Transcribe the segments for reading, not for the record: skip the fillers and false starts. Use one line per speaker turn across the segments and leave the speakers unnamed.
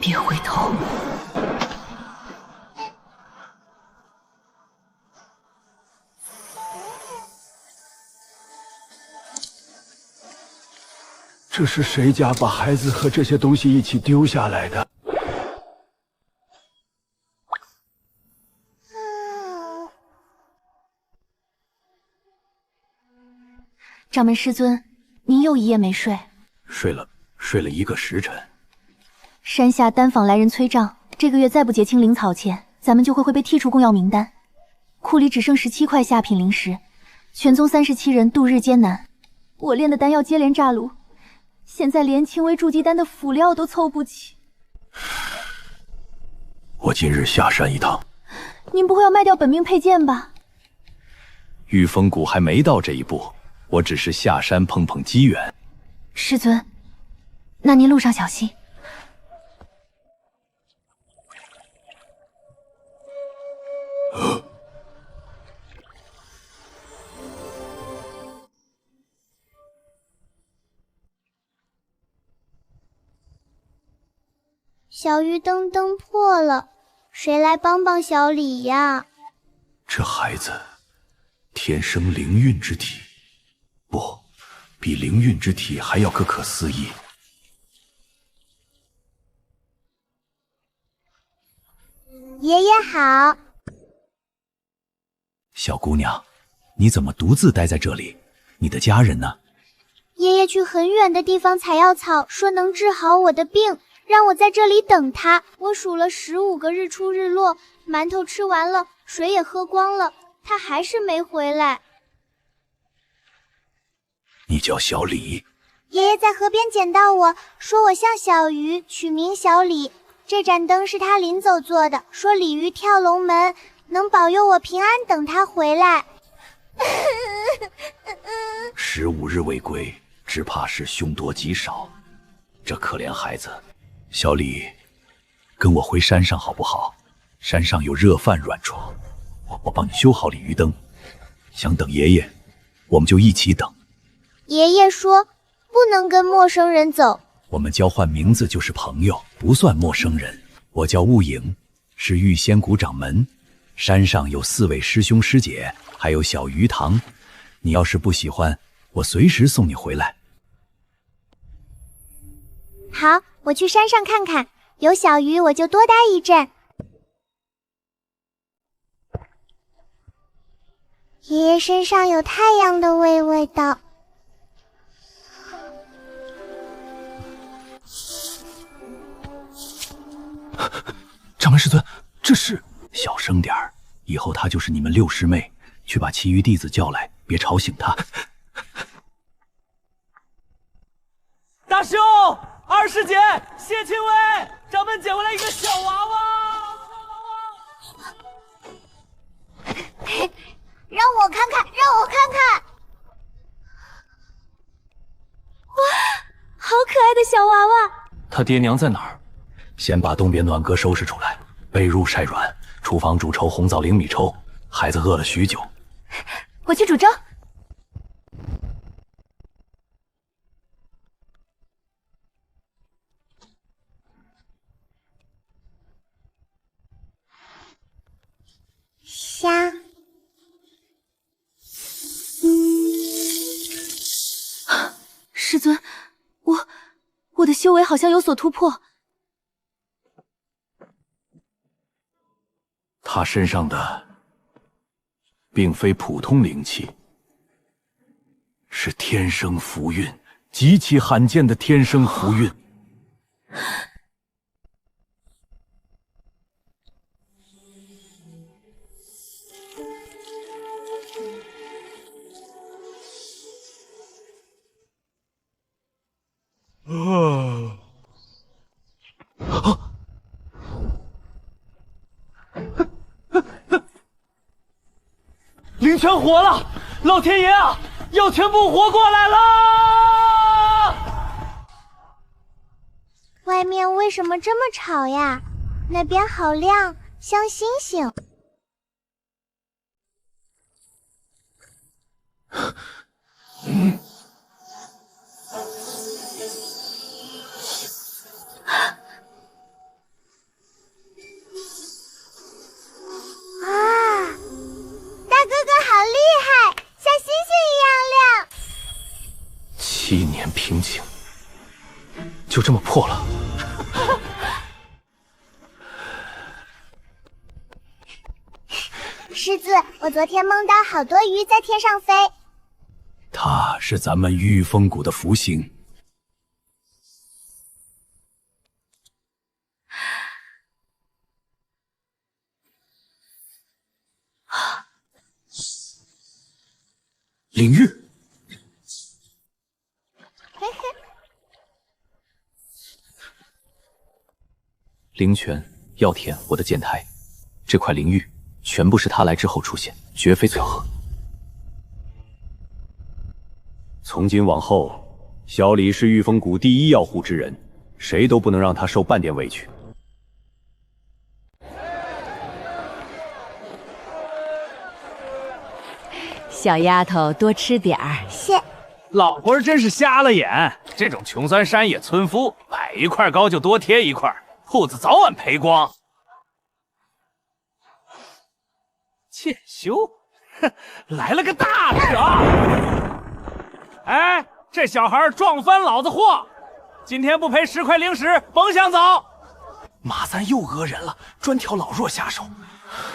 别回头。
这是谁家把孩子和这些东西一起丢下来的？
掌门师尊，您又一夜没睡。
睡了1个时辰。
山下丹坊来人催账，这个月再不结清灵草钱，咱们就会被剔除供药名单。库里只剩17块下品灵石，全宗37人度日艰难。我炼的丹药接连炸炉，现在连轻微筑基丹的辅料都凑不齐。
我今日下山一趟。
您不会要卖掉本命佩剑吧？
御风谷还没到这一步，我只是下山碰碰机缘。
师尊，那您路上小心。
小鱼灯灯破了，谁来帮帮小李呀？
这孩子天生灵韵之体，不，比灵韵之体还要不可思议。
爷爷好。
小姑娘，你怎么独自待在这里？你的家人呢？
爷爷去很远的地方采药草，说能治好我的病，让我在这里等他。我数了15个日出日落，馒头吃完了，水也喝光了，他还是没回来。
你叫小李？
爷爷在河边捡到我，说我像小鱼，取名小李。这盏灯是他临走做的，说鲤鱼跳龙门，能保佑我平安等他回来。
15日未归，只怕是凶多吉少。这可怜孩子，小李，跟我回山上好不好？山上有热饭软床，我帮你修好鲤鱼灯。想等爷爷，我们就一起等。
爷爷说不能跟陌生人走。
我们交换名字就是朋友，不算陌生人。我叫雾影，是玉仙谷掌门。山上有4位师兄师姐，还有小鱼塘。你要是不喜欢，我随时送你回来。
好，我去山上看看，有小鱼我就多待一阵。爷爷身上有太阳的味道。
掌门师尊，这是……小声点儿，以后她就是你们6师妹，去把其余弟子叫来，别吵醒她。
大兄，二师姐，谢青薇，掌门捡回来一个小娃娃。
让我看看，让我看看。哇，好可爱的小娃娃。
他爹娘在哪儿？先把东边暖阁收拾出来，被褥晒软，厨房煮稠红枣灵米粥。孩子饿了许久。
我去煮粥。
香。
师尊，我的修为好像有所突破。
他身上的并非普通灵气，是天生符韵，极其罕见的天生符韵。
灵泉活了！老天爷啊，药全部活过来了！
外面为什么这么吵呀？那边好亮，像星星。
7年平静，就这么破了。
狮子，我昨天梦到好多鱼在天上飞。
它是咱们御风谷的福星。领域。灵泉、药田，我的剑台，这块灵域全部是他来之后出现，绝非巧合。从今往后，小李是御风谷第一要护之人，谁都不能让他受半点委屈。
小丫头多吃点儿。
谢。
老婆真是瞎了眼，这种穷酸山野村夫，买一块膏就多贴一块，铺子早晚赔光。剑修，哼，来了个大的啊！哎，这小孩撞翻老子货，今天不赔10块零食，甭想走。
马三又讹人了，专挑老弱下手。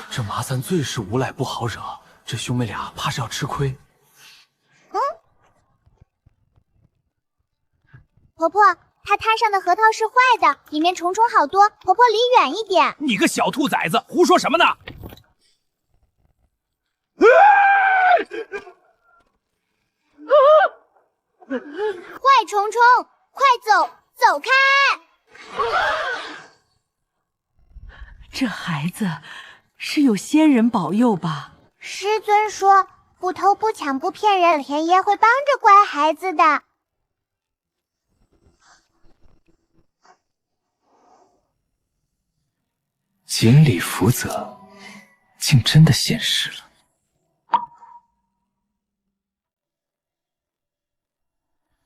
这马三最是无赖，不好惹。这兄妹俩怕是要吃亏。
婆婆，它摊上的核桃是坏的，里面虫虫好多，婆婆离远一点。
你个小兔崽子，胡说什么呢？
坏虫虫，快走，走开！
这孩子是有仙人保佑吧？
师尊说，不偷不抢不骗人，老天爷会帮着乖孩子的。
锦鲤福泽，竟真的现世了。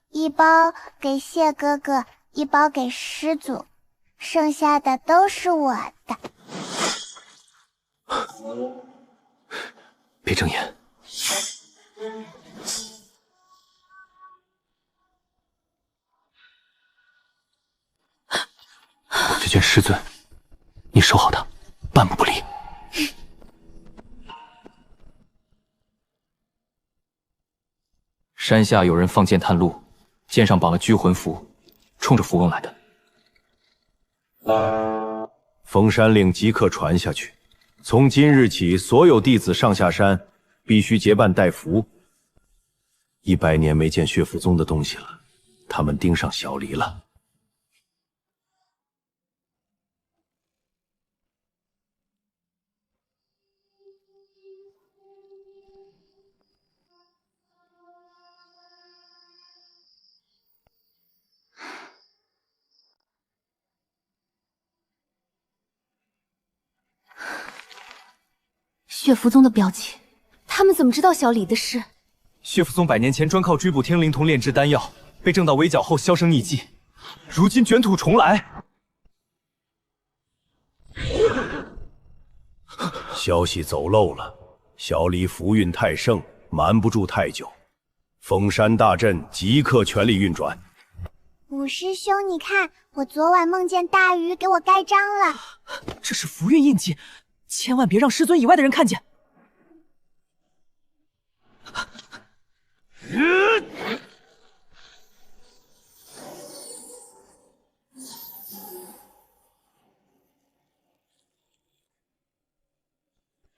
一包给谢哥哥，一包给师祖，剩下的都是我的。
别睁眼！我这卷师尊，你守好他，半步不离。山下有人放箭探路，箭上绑了拘魂符，冲着符瓮来的。
封山令即刻传下去，从今日起，所有弟子上下山必须结伴带符。100年没见血符宗的东西了，他们盯上小离了。
血符宗的表情，他们怎么知道小李的事？
血符宗100年前专靠追捕天灵童炼制丹药，被正道围剿后销声匿迹，如今卷土重来。
消息走漏了，小李符运太盛，瞒不住太久。封山大阵即刻全力运转。
五师兄，你看，我昨晚梦见大鱼给我盖章了。
这是符运印记，千万别让师尊以外的人看见。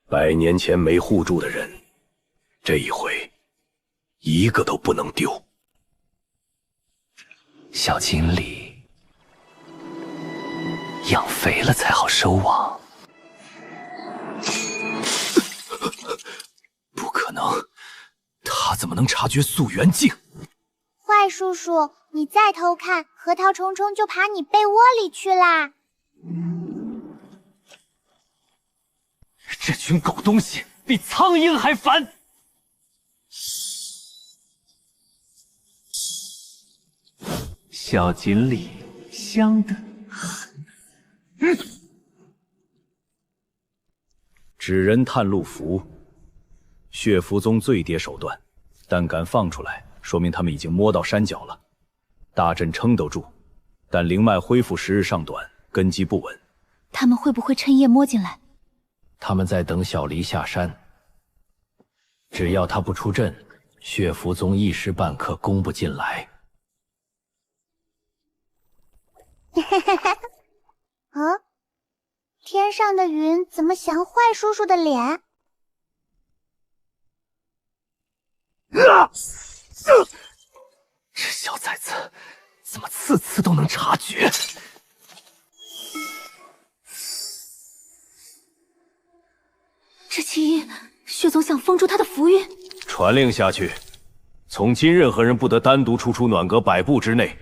100年前没护住的人，这一回一个都不能丢。
小锦鲤，养肥了才好收网。不可能，他怎么能察觉溯源镜？
坏叔叔，你再偷看，核桃虫虫就爬你被窝里去啦！
这群狗东西比苍蝇还烦！小锦鲤香得很。
纸人探路符，血符宗最迭手段，但敢放出来，
说明他们已经摸到山脚了。大阵撑得住，但灵脉恢复时日尚短，根基不稳。
他们会不会趁夜摸进来？
他们在等小离下山，只要他不出阵，血符宗一时半刻攻不进来。
嗯，天上的云怎么像坏叔叔的脸？
这小崽子怎么次次都能察觉？
这起因，血宗想封住他的符韵。
传令下去，从今任何人不得单独出暖阁100步之内。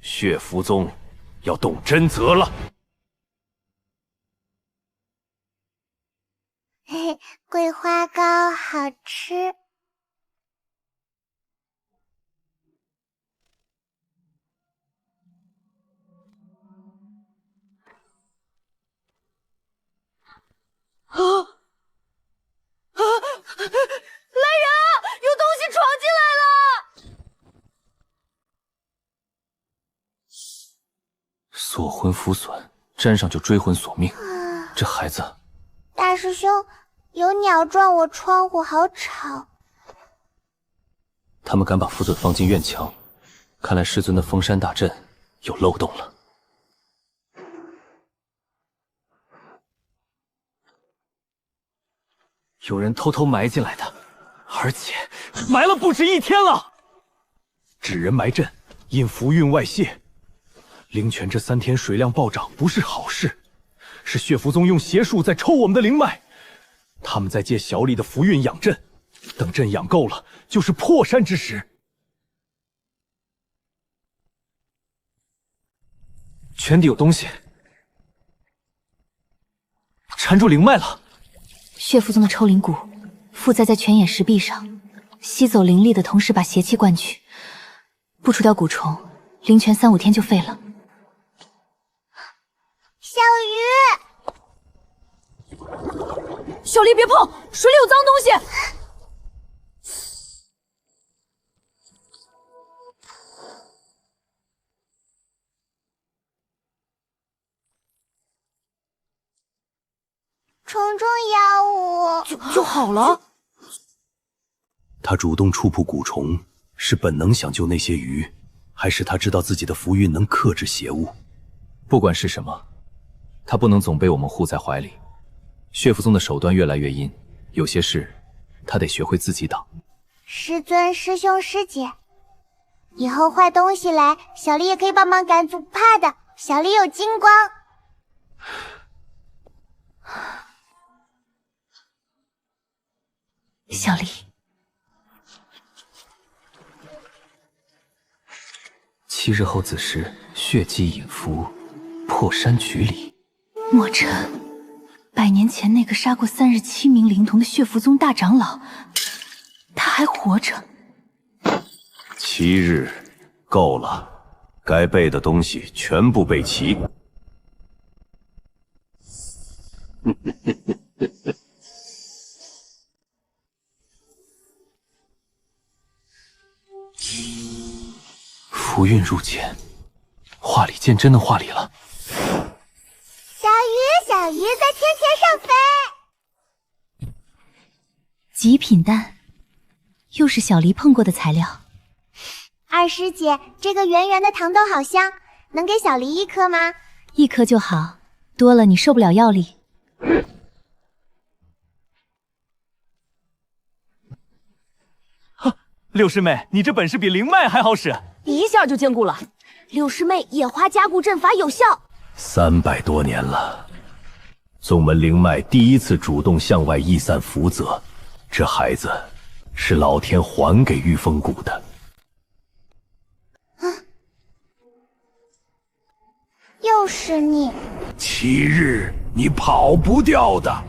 血符宗要动真则了。
嘿嘿，桂花糕好吃。
来人啊！有东西闯进来了！
锁魂符损，沾上就追魂索命。这孩子，
大师兄，有鸟撞我窗户，好吵。
他们敢把符缎放进院墙，看来师尊的封山大阵有漏洞了。有人偷偷埋进来的，而且埋了不止1天了。纸人埋阵，引符韵外泄。灵泉这3天水量暴涨，不是好事，是血符宗用邪术在抽我们的灵脉。他们在借小李的符韵养阵，等阵养够了，就是破山之时。泉底有东西，缠住灵脉了。
血符宗的抽灵蛊附在泉眼石壁上，吸走灵力的同时把邪气灌去，不除掉蛊虫，灵泉3-5天就废了。
小鱼，
小丽别碰，水里有脏东西。
虫虫咬我，
就好了。
他主动触碰蛊虫，是本能想救那些鱼，还是他知道自己的符韵能克制邪物？不管是什么，他不能总被我们护在怀里。血符宗的手段越来越阴，有些事他得学会自己挡。
师尊、师兄、师姐，以后坏东西来，小丽也可以帮忙赶走，不怕的。小丽有金光。
小丽
7日后子时，血祭引符，破山取里。
莫尘，100年前那个杀过37名灵童的血符宗大长老，他还活着。
7日够了，该备的东西全部备齐。
符韵入剑，化里剑真的化里了。
小鱼，小鱼在天上飞。
极品丹，又是小黎碰过的材料。
二师姐，这个圆圆的糖豆好香，能给小黎1颗吗
？1颗就好，多了你受不了药力。
六师妹，你这本事比灵脉还好使，
一下就坚固了。
六师妹，野花加固阵法有效。
300多年了，宗门灵脉第一次主动向外溢散符则，这孩子是老天还给御风谷的。
又是你
7日，你跑不掉的。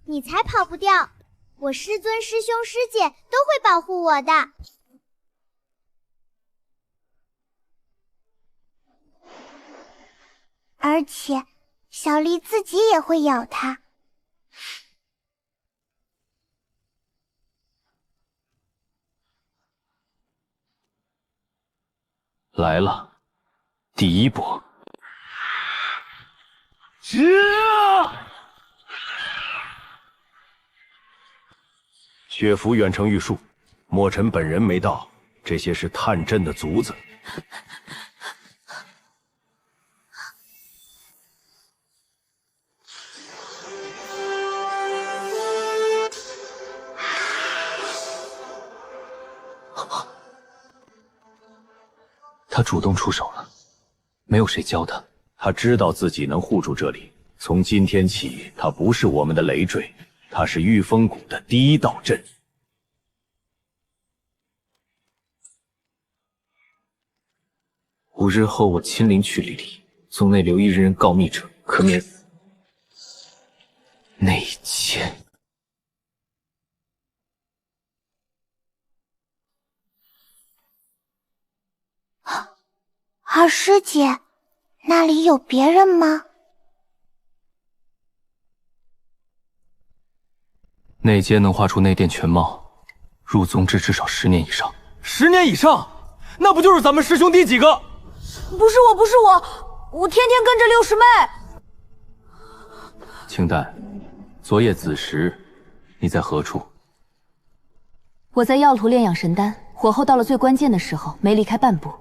你才跑不掉，我师尊、师兄、师姐都会保护我的。而且，小丽自己也会咬它。
来了，第一波。
血符远程玉树，墨尘本人没到，这些是探阵的卒子。
他主动出手了，没有谁教他。
他知道自己能护住这里。从今天起，他不是我们的累赘，他是御风谷的第一道阵。
5日后，我亲临去里里，宗内留1人告密者，可免死。内奸。
二师姐，那里有别人吗？
内奸能画出内殿全貌，入宗制至少10年以上。
10年以上，那不就是咱们师兄弟几个？
不是我，不是我天天跟着六师妹。
清淡，昨夜子时，你在何处？
我在药炉炼养神丹，火候到了最关键的时候，没离开半步。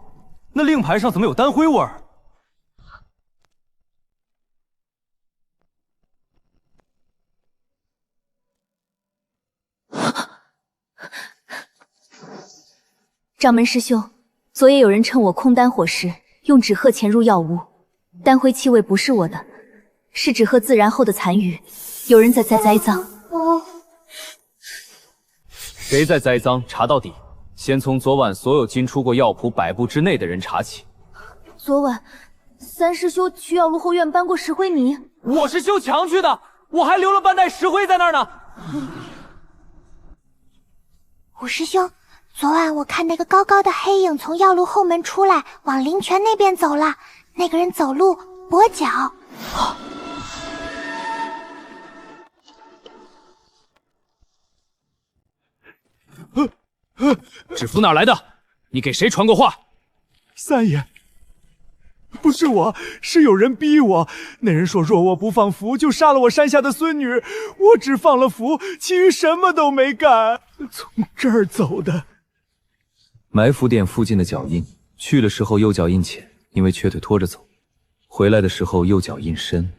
那令牌上怎么有丹灰味儿？
掌门师兄，昨夜有人趁我空丹火时，用纸鹤潜入药屋，丹灰气味不是我的，是纸鹤自燃后的残余。有人在栽赃。
谁在栽赃？查到底。先从昨晚所有进出过药铺100步之内的人查起。
昨晚，三师兄去药炉后院搬过石灰泥。
我是修墙去的，我还留了半袋石灰在那儿呢。
五师兄，昨晚我看那个高高的黑影从药炉后门出来，往灵泉那边走了。那个人走路跛脚。
纸符哪来的？你给谁传过话？
三爷，不是我，是有人逼我。那人说，若我不放符，就杀了我山下的孙女。我只放了符，其余什么都没干。从这儿走的。
埋伏点附近的脚印，去的时候右脚印浅，因为瘸腿拖着走；回来的时候右脚印深。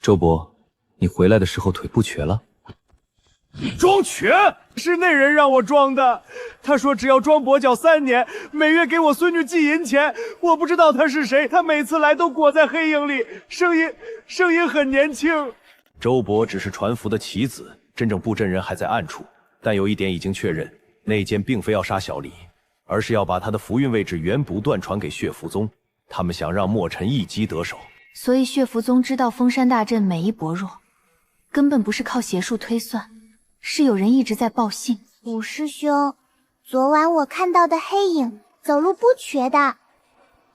周伯，你回来的时候腿不瘸了？
装瘸是那人让我装的，他说只要装跛脚3年，每月给我孙女寄银钱。我不知道他是谁，他每次来都裹在黑影里，声音很年轻。
周伯只是传符的棋子，真正布阵人还在暗处。但有一点已经确认，内奸并非要杀小李，而是要把他的符运位置源不断传给血符宗。他们想让墨尘一击得手，
所以血符宗知道封山大阵每一薄弱，根本不是靠邪术推算。是有人一直在报信。
五师兄，昨晚我看到的黑影走路不瘸的，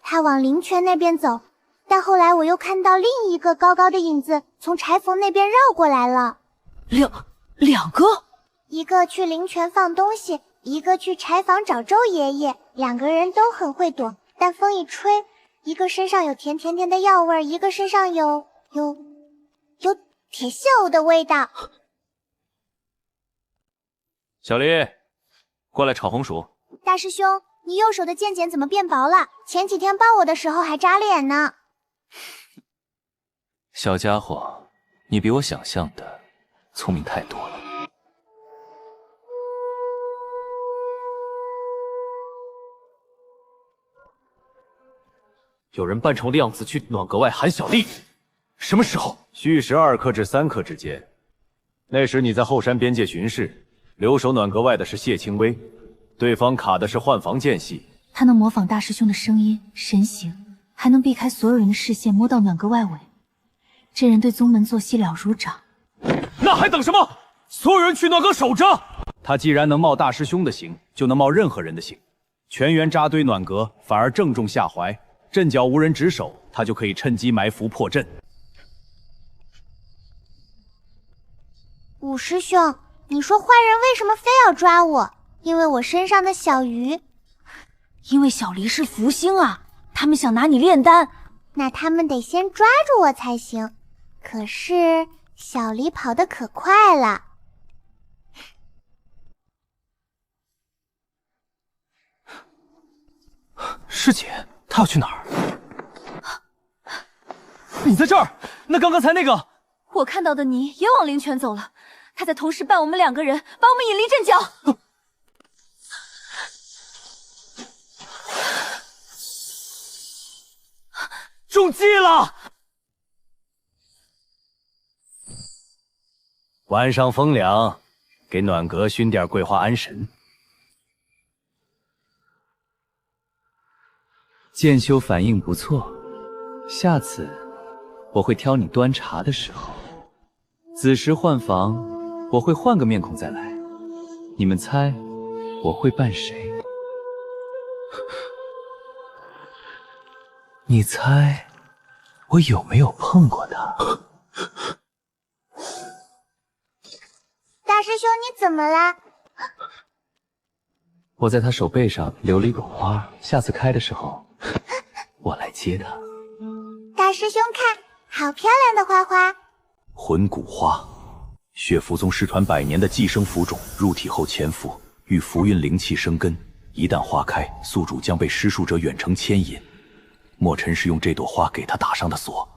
他往灵泉那边走，但后来我又看到另一个高高的影子从柴缝那边绕过来了。
两个？
一个去灵泉放东西，一个去柴房找周爷爷。2个人都很会躲，但风一吹，一个身上有甜甜的药味，一个身上有铁锈的味道。
小丽，过来炒红薯。
大师兄，你右手的剑剪怎么变薄了？前几天帮我的时候还扎脸呢。
小家伙，你比我想象的聪明太多了。有人扮成亮子去暖阁外喊小丽，什么时候？
戌时2刻至3刻之间。那时你在后山边界巡视。留守暖阁外的是谢清微，对方卡的是换防间隙。
他能模仿大师兄的声音、神形，还能避开所有人的视线，摸到暖阁外围。这人对宗门作息了如掌。
那还等什么？所有人去暖阁守着！
他既然能冒大师兄的刑，就能冒任何人的刑。全员扎堆暖阁，反而正中下怀。阵脚无人值守，他就可以趁机埋伏破阵。
五师兄，你说坏人为什么非要抓我？因为我身上的小鱼。
因为小黎是福星啊，他们想拿你炼丹。
那他们得先抓住我才行。可是小黎跑得可快了。
师姐，她要去哪儿？你在这儿？那刚才那个……
我看到的你也往灵泉走了，他在同时扮我们2个人，把我们引离阵脚。
中计了！
晚上风凉，给暖阁熏点桂花安神。剑修反应不错，下次我会挑你端茶的时候，子时换房，我会换个面孔再来。你们猜我会扮谁？你猜我有没有碰过他？
大师兄，你怎么了？
我在他手背上留了一朵花，下次开的时候，我来接他。
大师兄看，好漂亮的花花。
魂骨花，血符宗失传100年的寄生符种，入体后潜伏，遇符韵灵气生根。一旦花开，宿主将被施术者远程牵引。墨尘是用这朵花给他打上的锁，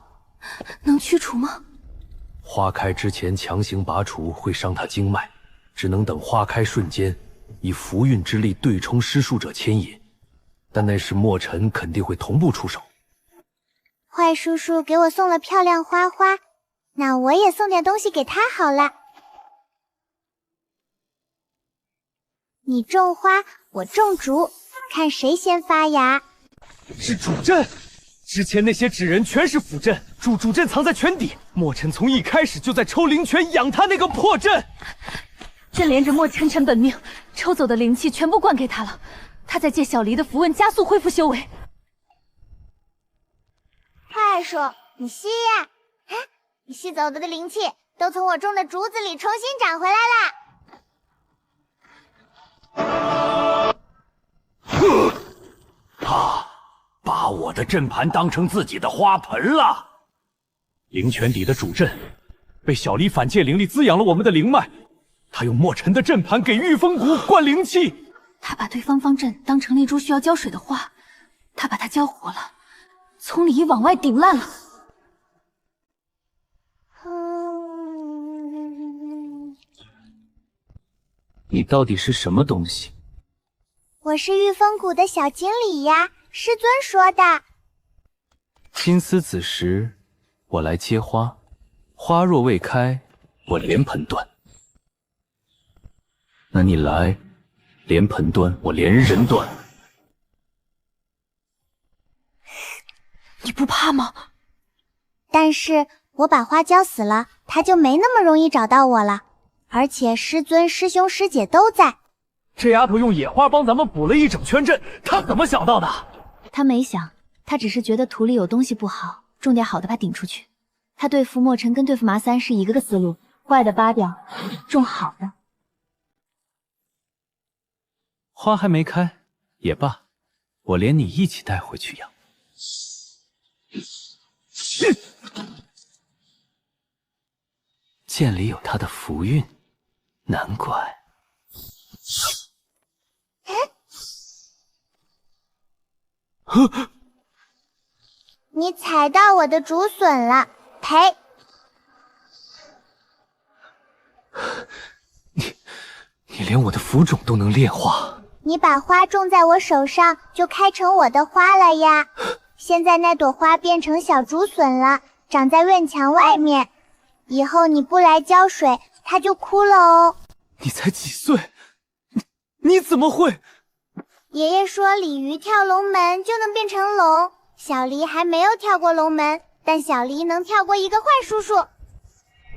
能驱除吗？
花开之前强行拔除会伤他经脉，只能等花开瞬间，以符韵之力对冲施术者牵引。但那时墨尘肯定会同步出手。
坏叔叔给我送了漂亮花花，那我也送点东西给他好了。你种花，我种竹，看谁先发芽。
是主阵，之前那些纸人全是辅阵，主阵藏在泉底。墨尘从一开始就在抽灵泉养他那个破阵。
朕连着墨尘尘本命，抽走的灵气全部灌给他了。他在借小黎的符文加速恢复修为。
坏叔，你吸呀！啊，你吸走的灵气都从我种的竹子里重新长回来了。
他把我的阵盘当成自己的花盆了。
灵泉底的主阵被小黎反借灵力滋养了我们的灵脉，他用墨尘的阵盘给御风谷灌灵气。
他把对方方阵当成一株需要浇水的花，他把它浇活了，从里往外顶烂了。
你到底是什么东西？
我是御风谷的小经理呀，师尊说的。
金丝子时，我来接花，花若未开，我连盆断。那你来，连盆断，我连人断。
你不怕吗？
但是我把花浇死了，他就没那么容易找到我了。而且师尊、师兄、师姐都在。
这丫头用野花帮咱们补了一整圈阵，她怎么想到的？
他没想，他只是觉得土里有东西不好，种点好的把顶出去。他对付墨尘跟对付麻三是一个思路，坏的扒掉，种好的。
花还没开，也罢，我连你一起带回去养。剑里有他的符韵，难怪。
你踩到我的竹笋了，赔！
你连我的符种都能炼化。
你把花种在我手上，就开成我的花了呀。现在那朵花变成小竹笋了，长在院墙外面。以后你不来浇水，它就枯了哦。
你才几岁？你怎么会？
爷爷说鲤鱼跳龙门就能变成龙，小黎还没有跳过龙门，但小黎能跳过一个坏叔叔。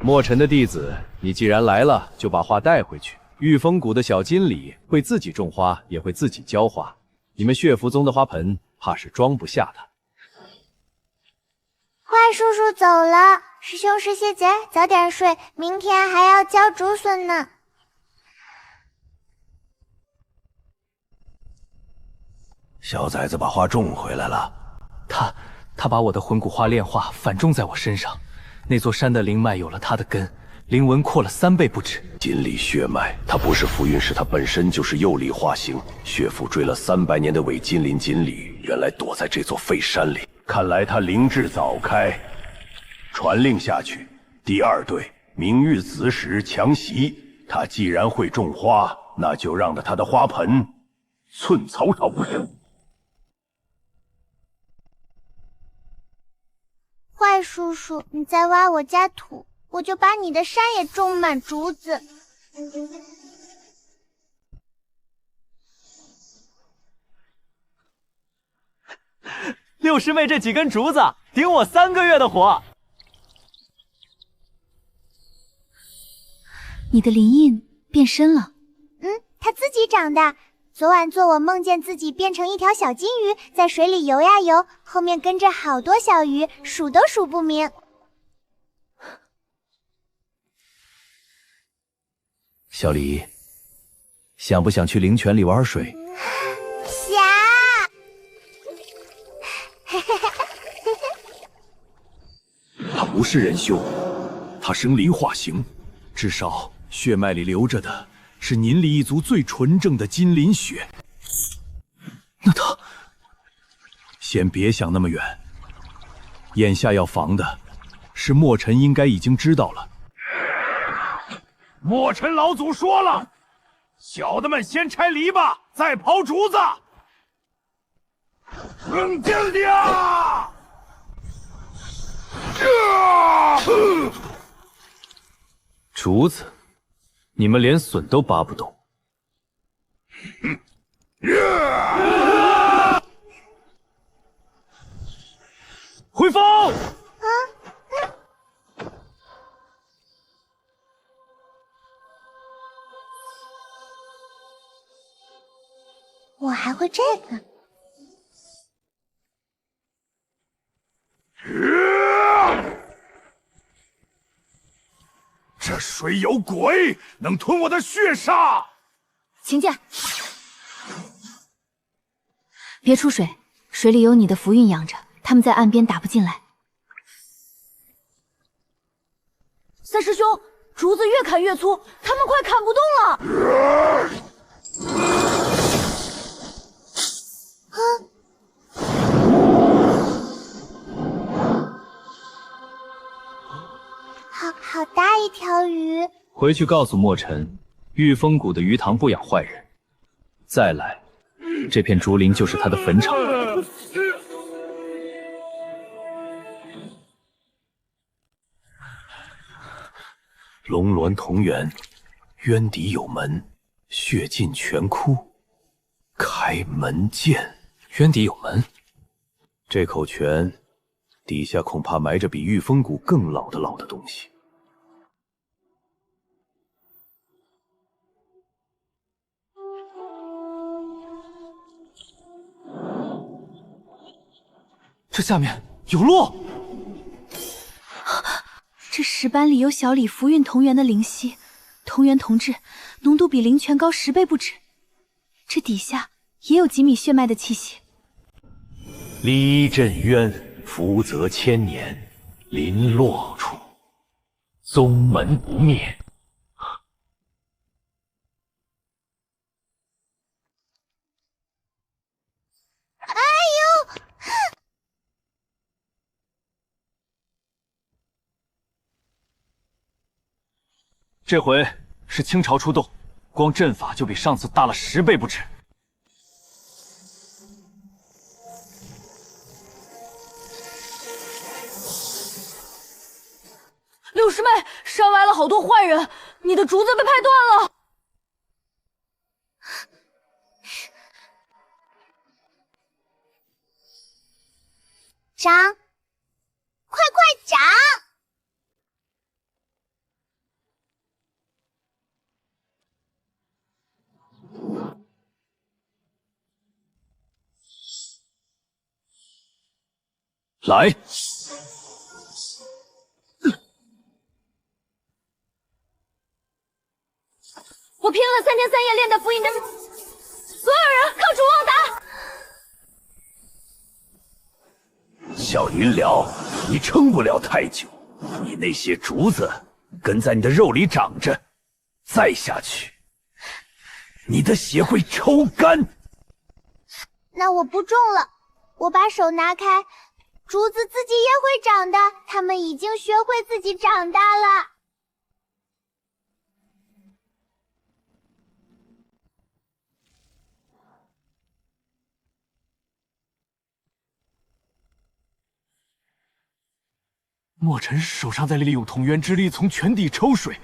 墨尘的弟子，你既然来了，就把花带回去。御风谷的小经理会自己种花，也会自己浇花。你们血符宗的花盆，怕是装不下他。
坏叔叔走了，师兄师姐姐早点睡，明天还要浇竹笋呢。
小崽子把话种回来了。
他把我的魂骨花炼化反种在我身上，那座山的灵脉有了他的根，灵纹扩了3倍不止。
金里血脉，它不是符韵，是它本身就是釉里化形。血府追了300年的伪金鳞锦鲤，原来躲在这座废山里。看来他灵智早开。传令下去，第2队明玉子时强袭。他既然会种花，那就让着他的花盆寸草少不生。
坏叔叔，你再挖我家土，我就把你的山也种满竹子。
六师妹这几根竹子顶我3个月的火。
你的灵印变身了。
它自己长的。昨晚做我梦见自己变成一条小金鱼，在水里游呀游，后面跟着好多小鱼，数都数不明。
小李，想不想去灵泉里玩水？
想。
他不是人修，他生灵化形，至少血脉里流着的是您里一族最纯正的金鳞血。那他……先别想那么远，眼下要防的是墨尘，应该已经知道了。
墨尘老祖说了，小的们先拆篱笆，再刨竹子。定定！
竹子，你们连笋都拔不动。
回风！
我还会这个。
这水有鬼，能吞我的血煞！
请剑，别出水，水里有你的符韵养着，他们在岸边打不进来。
三师兄，竹子越砍越粗，他们快砍不动了。
好大一条鱼！
回去告诉墨尘，玉峰谷的鱼塘不养坏人。再来，这片竹林就是他的坟场。
龙鸾同源，渊底有门，血尽泉窟，开门见。
渊底有门，
这口泉底下恐怕埋着比玉峰谷更老的东西。
这下面有路。
这石板里有小李符韵同源的灵犀，同源同质，浓度比灵泉高10倍不止。这底下也有几米血脉的气息。
离震渊，福泽千年，临落处，宗门不灭。
哎呦！
这回是倾巢出动，光阵法就比上次大了10倍不止。
六师妹，山歪了好多坏人，你的竹子被拍断了。
长，快长！
来！
我拼了3天3夜练的符印针，所有人靠主旺达！
小云辽，你撑不了太久，你那些竹子根在你的肉里长着，再下去，你的血会抽干。
那我不种了，我把手拿开，竹子自己也会长的，它们已经学会自己长大了。
墨尘手上在利用同源之力从泉底抽水，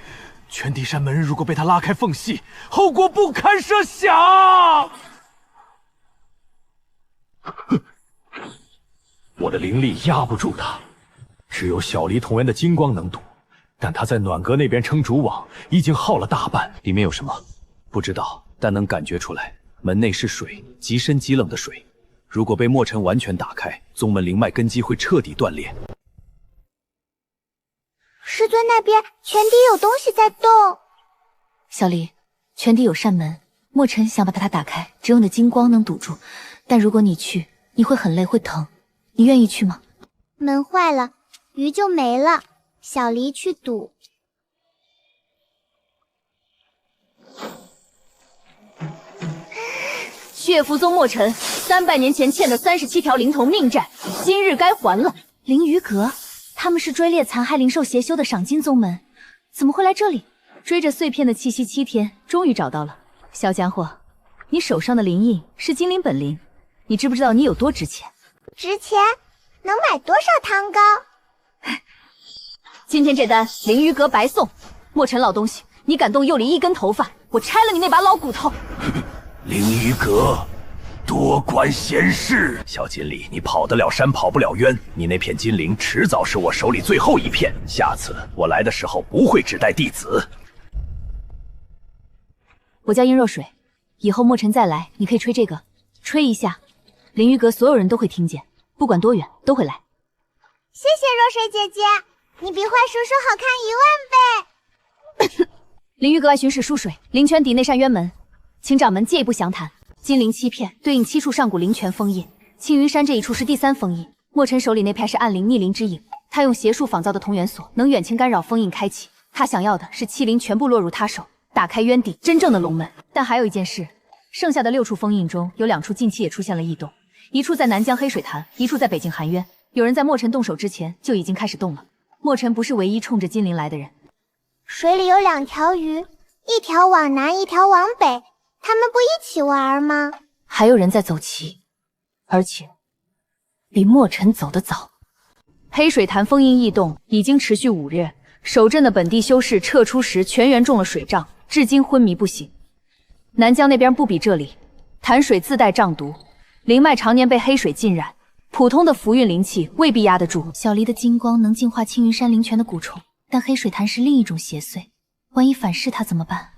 泉底山门如果被他拉开缝隙，后果不堪设想。
我的灵力压不住他，只有小离同源的金光能堵，但他在暖阁那边撑主网已经耗了大半。
里面有什么？不知道，但能感觉出来，门内是水，极深极冷的水。如果被墨尘完全打开，宗门灵脉根基会彻底断裂。
师尊那边泉底有东西在动。
小离，泉底有扇门，墨尘想把它打开，只有你的金光能堵住。但如果你去，你会很累，会疼。你愿意去吗？
门坏了，鱼就没了。小离去堵。
血符宗墨尘300年前欠的37条灵童命债，今日该还了。灵鱼阁。他们是追猎残骸灵兽邪修的赏金宗门，怎么会来这里？追着碎片的气息7天，终于找到了。小家伙，你手上的灵印是金灵本灵，你知不知道你有多值钱？
值钱？能买多少汤糕？
今天这单灵鱼阁白送。墨尘老东西，你敢动幼离1根头发，我拆了你那把老骨头！
灵鱼阁。多管闲事，小锦鲤，你跑得了山，跑不了渊。你那片金灵迟早是我手里最后一片，下次我来的时候不会只带弟子。
我叫殷若水，以后墨尘再来，你可以吹这个，吹一下，灵鱼阁所有人都会听见，不管多远都会来。
谢谢若水姐姐，你比坏叔叔好看1万倍。
灵鱼阁外巡视疏水，灵泉底内扇渊门，请掌门借一步详谈。金灵7片对应7处上古灵泉封印，青云山这一处是第3封印。墨尘手里那片是暗灵逆灵之影，他用邪术仿造的同源锁，能远清干扰封印开启。他想要的是7灵全部落入他手，打开渊底真正的龙门。但还有一件事，剩下的6处封印中有2处近期也出现了异动，一处在南疆黑水潭，一处在北境寒渊。有人在墨尘动手之前就已经开始动了。墨尘不是唯一冲着金灵来的人。
水里有2条鱼，一条往南，一条往北。他们不一起玩吗？
还有人在走棋，而且比墨尘走得早。黑水潭封印异动已经持续5日，守镇的本地修士撤出时全员中了水仗，至今昏迷不醒。南疆那边不比这里，潭水自带瘴毒，灵脉常年被黑水浸染，普通的符运灵气未必压得住。小离的金光能净化青云山灵泉的蛊虫，但黑水潭是另一种邪祟，万一反噬他怎么办？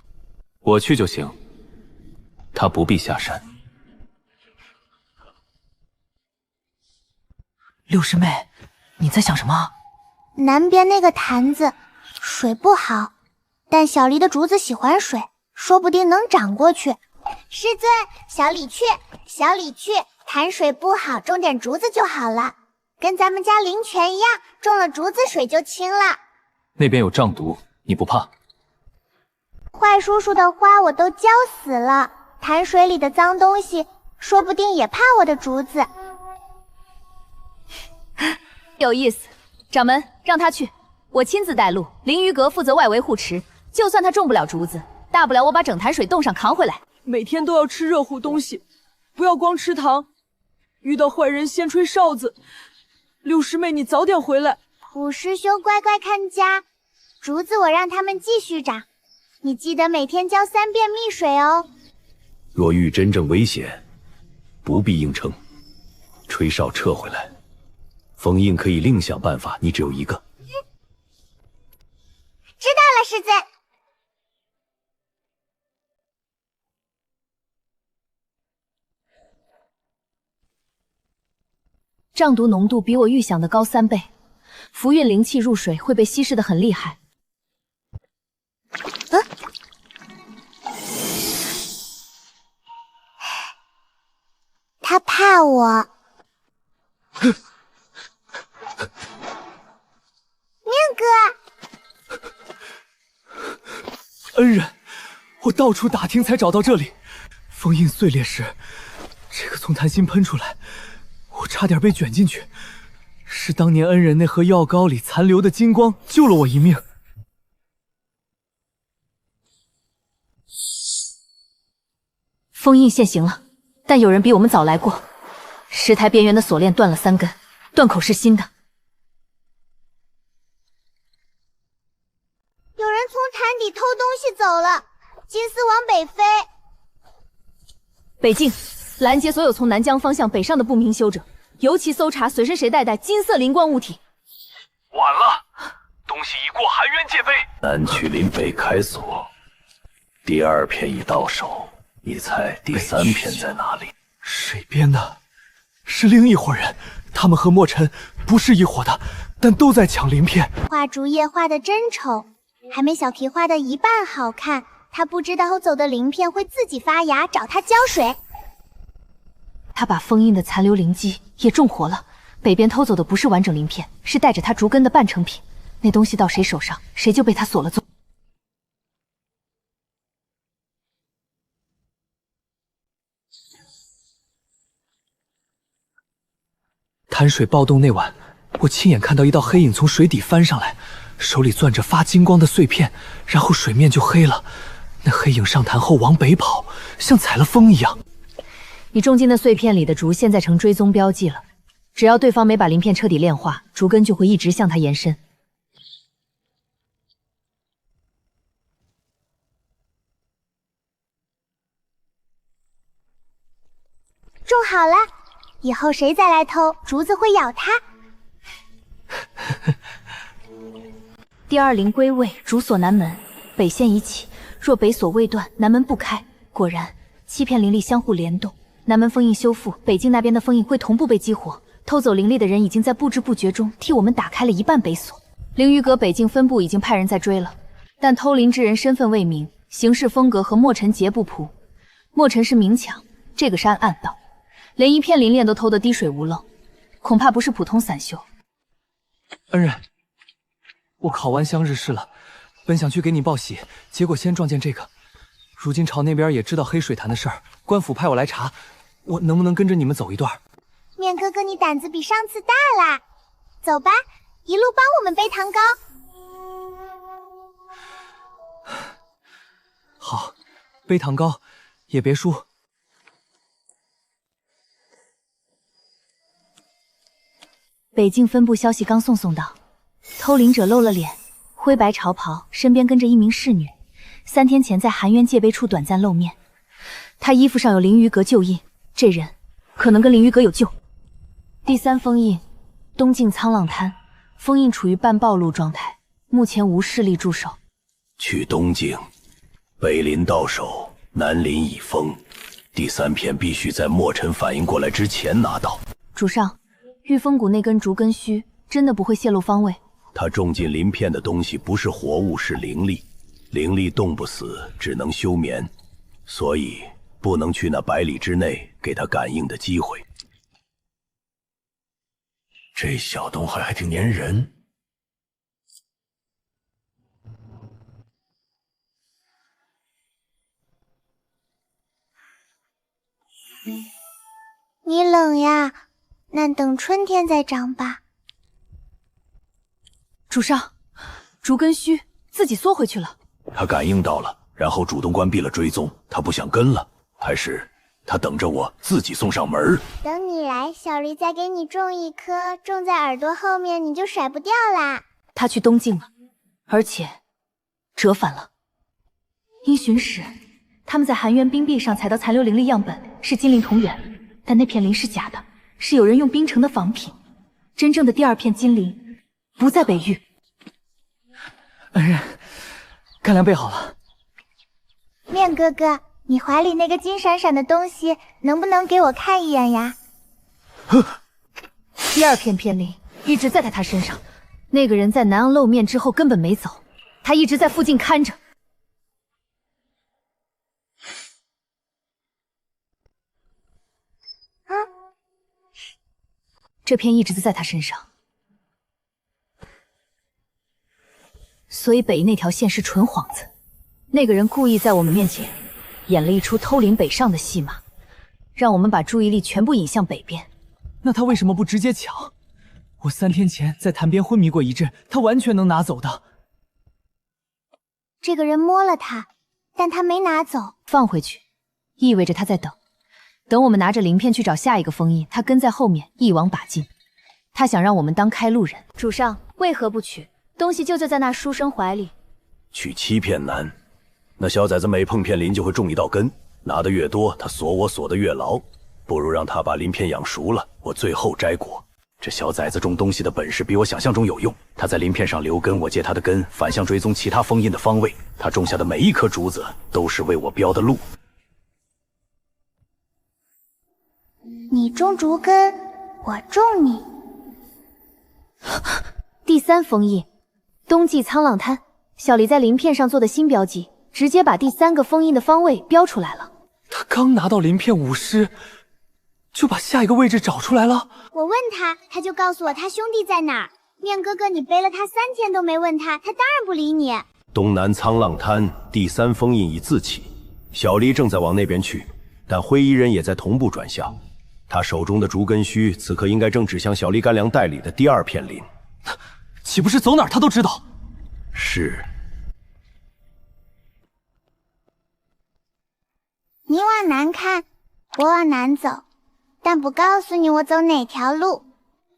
我去就行。他不必下山。
六师妹，你在想什么？
南边那个潭子水不好，但小离的竹子喜欢水，说不定能长过去。师尊，小李去，小李去，潭水不好，种点竹子就好了，跟咱们家灵泉一样，种了竹子水就清了。
那边有瘴毒，你不怕？
坏叔叔的花我都浇死了。潭水里的脏东西，说不定也怕我的竹子。
有意思，掌门让他去，我亲自带路。灵鱼阁负责外围护持，就算他种不了竹子，大不了我把整潭水洞上扛回来。
每天都要吃热乎东西，不要光吃糖。遇到坏人先吹哨子。六师妹，你早点回来。
虎师兄乖乖看家，竹子我让他们继续长，你记得每天浇3遍蜜水哦。
若遇真正危险，不必硬撑，吹哨撤回来。封印可以另想办法，你只有一个。
知道了，师尊。
瘴毒浓度比我预想的高3倍，符运灵气入水会被稀释的很厉害。
他怕我。哥。
恩人，我到处打听才找到这里。封印碎裂时，这个从坛心喷出来，我差点被卷进去。是当年恩人那盒药膏里残留的金光救了我一命。
封印现形了，但有人比我们早来过。石台边缘的锁链断了3根，断口是新的。
有人从坛底偷东西走了，金丝往北飞。
北境，拦截所有从南疆方向北上的不明修者，尤其搜查随身携带金色灵光物体。
晚了，东西已过含冤界碑。南曲林北开锁，第2片已到手，你猜第3片在哪里？
水边的，是另一伙人，他们和墨尘不是一伙的，但都在抢鳞片。
画竹叶画的真丑，还没小提画的一半好看。他不知道偷走的鳞片会自己发芽，找他浇水。
他把封印的残留灵机也重活了。北边偷走的不是完整鳞片，是带着他竹根的半成品。那东西到谁手上，谁就被他锁了踪。
潭水暴动那晚，我亲眼看到一道黑影从水底翻上来，手里攥着发金光的碎片，然后水面就黑了。那黑影上潭后往北跑，像采了风一样。
你种进的碎片里的竹现在成追踪标记了，只要对方没把鳞片彻底炼化，竹根就会一直向它延伸。
种好了，以后谁再来偷，竹子会咬它。
第2灵归位，竹锁南门，北线已起，若北锁未断，南门不开。果然，7片灵力相互联动，南门封印修复，北境那边的封印会同步被激活。偷走灵力的人已经在不知不觉中替我们打开了一半北锁。灵鱼阁北境分部已经派人在追了，但偷灵之人身份未明，行事风格和墨尘截不符。墨尘是明抢，这个是暗道，连一片灵链都偷得滴水无漏，恐怕不是普通散修。
恩人，我考完乡日试了，本想去给你报喜，结果先撞见这个。如今朝那边也知道黑水潭的事儿，官府派我来查，我能不能跟着你们走一段？
面哥哥，你胆子比上次大啦！走吧，一路帮我们背糖糕。
好，背糖糕，也别输。
北境分部消息刚送到，偷灵者露了脸，灰白朝袍，身边跟着一名侍女。3天前在含冤界碑处短暂露面，他衣服上有灵鱼阁旧印，这人可能跟灵鱼阁有救。第3封印，东境沧浪滩，封印处于半暴露状态，目前无势力驻守。
去东境，北临到手，南临已封。第3片必须在墨尘反应过来之前拿到。
主上，玉峰谷那根竹根须真的不会泄露方位？
他种进鳞片的东西不是活物，是灵力。灵力冻不死，只能休眠，所以不能去那100里之内给他感应的机会。这小东海还挺粘人。
你冷呀？那等春天再长吧。
主上，竹根须自己缩回去了。
他感应到了，然后主动关闭了追踪。他不想跟了，还是他等着我自己送上门？
等你来，小驴再给你种一颗，种在耳朵后面，你就甩不掉啦。
他去东境了，而且折返了。因循使，他们在含冤冰壁上采到残留灵力样本，是金灵同源，但那片灵是假的，是有人用冰成的仿品。真正的第2片金灵不在北域。
恩人，干粮备好了。
面哥哥，你怀里那个金闪闪的东西，能不能给我看一眼呀？
第2片片灵一直在他身上，那个人在南昂露面之后根本没走，他一直在附近看着。这片一直在他身上。
所以北那条线是纯幌子。那个人故意在我们面前演了一出偷临北上的戏码，让我们把注意力全部引向北边。
那他为什么不直接抢？我3天前在潭边昏迷过一阵，他完全能拿走的。
这个人摸了他，但他没拿走，
放回去，意味着他在等。等我们拿着鳞片去找下一个封印，他跟在后面一网打尽。他想让我们当开路人。
主上为何不取？东西就在那书生怀里。
取欺骗难，那小崽子每碰片鳞就会中一道根，拿得越多，他锁我锁得越牢。不如让他把鳞片养熟了，我最后摘果。这小崽子种东西的本事比我想象中有用。他在鳞片上留根，我借他的根反向追踪其他封印的方位。他种下的每一颗竹子都是为我标的路。
你种竹根，我种你。
第3封印，冬季沧浪滩。小黎在鳞片上做的新标记，直接把第3个封印的方位标出来了。
他刚拿到鳞片5尸，就把下一个位置找出来了。
我问他，他就告诉我他兄弟在哪儿。面哥哥，你背了他3天都没问他，他当然不理你。
东南沧浪滩第3封印已自起，小黎正在往那边去，但灰衣人也在同步转向。他手中的竹根须此刻应该正指向小黎干粮袋里的第2片鳞。
岂不是走哪儿他都知道？
是。
你往南看，我往南走，但不告诉你我走哪条路，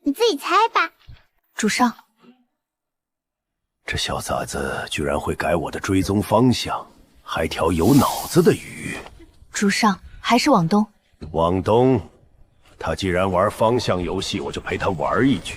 你自己猜吧。
主上，
这小崽子居然会改我的追踪方向，还条有脑子的鱼。
主上，还是往东。
往东，他既然玩方向游戏，我就陪他玩一局。